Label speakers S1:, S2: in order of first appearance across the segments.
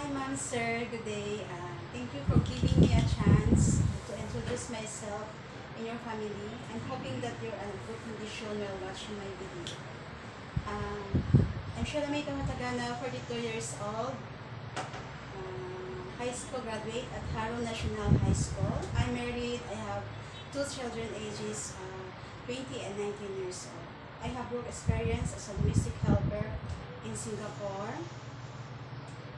S1: Hi, ma'am, sir. Good day. Thank you for giving me a chance to introduce myself in your family. I'm hoping that you're in good condition while watching my video. Um, I'm Shalamay Kamatagana, 42 years old, high school graduate at Harrow National High School. I'm married. I have two children ages 20 and 19 years old. I have work experience as a domestic helper in Singapore.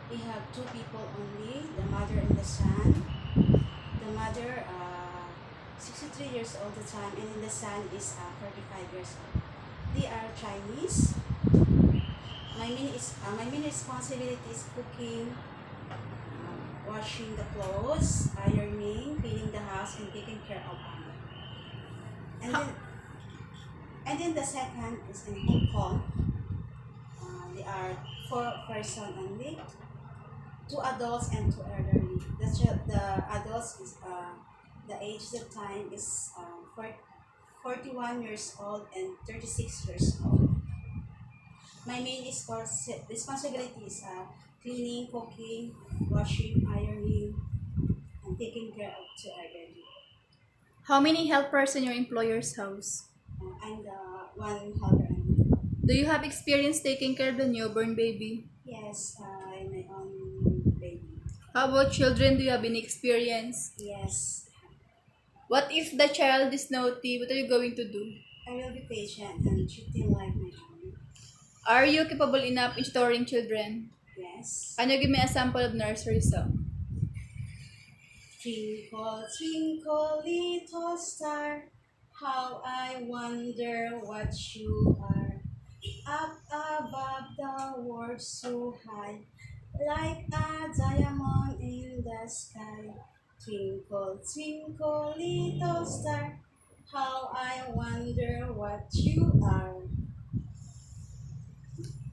S1: We have two people only, the mother and the son. The mother, 63 years old at the time, and then the son is 45 years old. They are Chinese. My main responsibility is cooking, washing the clothes, ironing, cleaning the house, and taking care of them. And then, and then the second is in Hong Kong. They are four person only. Two adults and two elderly. The adults is the age that time is 41 years old and 36 years old. My main responsibility is cleaning, cooking, washing, ironing, and taking care of two elderly.
S2: How many helpers in your employer's house?
S1: I'm the one helper.
S2: Do you have experience taking care of the newborn baby?
S1: Yes, I'm my own baby.
S2: How about children? Do you have any experience?
S1: Yes,
S2: What if the child is naughty? What are you going to do?
S1: I will be patient and treat him like my own.
S2: Are you capable enough in tutoring children?
S1: Yes.
S2: Can you give me a sample of nursery song?
S1: Twinkle, twinkle, little star, how I wonder what you are. Up above the world so high, like a diamond in the sky. Twinkle, twinkle, little star, how I wonder what you are.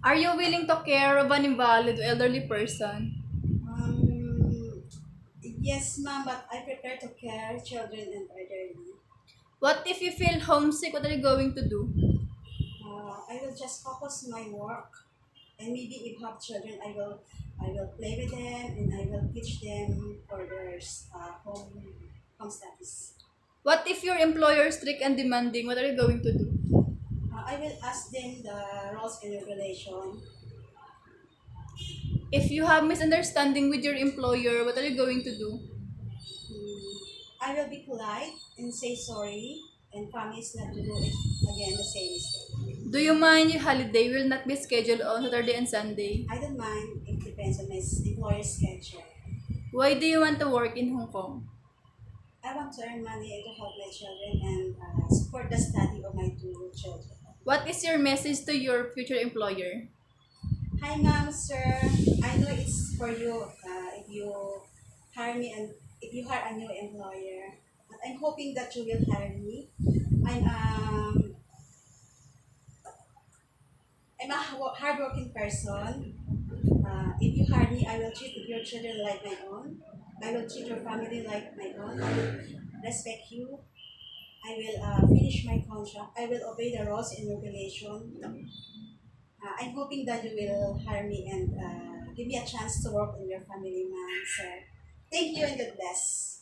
S2: Are you willing to care of an invalid or elderly person?
S1: Um, yes, ma'am, but I prepare to care children and elderly.
S2: What if you feel homesick? What are you going to do?
S1: I will just focus my work, and maybe if have children, I will play with them and I will teach them for their home studies.
S2: What if your employer is strict and demanding? What are you going to do?
S1: I will ask them the rules and regulation.
S2: If you have misunderstanding with your employer, what are you going to do?
S1: I will be polite and say sorry and promise not to do it again the same mistake.
S2: Do you mind your holiday will not be scheduled on Saturday and Sunday?
S1: I don't mind. It depends on my employer's schedule.
S2: Why do you want to work in Hong Kong?
S1: I want to earn money and to help my children and support the study of my two children.
S2: What is your message to your future employer?
S1: Hi, ma'am, sir. I know it's for you if you hire me and if you hire a new employer. But I'm hoping that you will hire me. I'm um I'm a hardworking person. If you hire me, I will treat your children like my own. I will treat your family like my own. I will respect you. I will finish my contract. I will obey the rules and regulation. I'm hoping that you will hire me and give me a chance to work in your family, ma'am, sir. Thank you and God bless.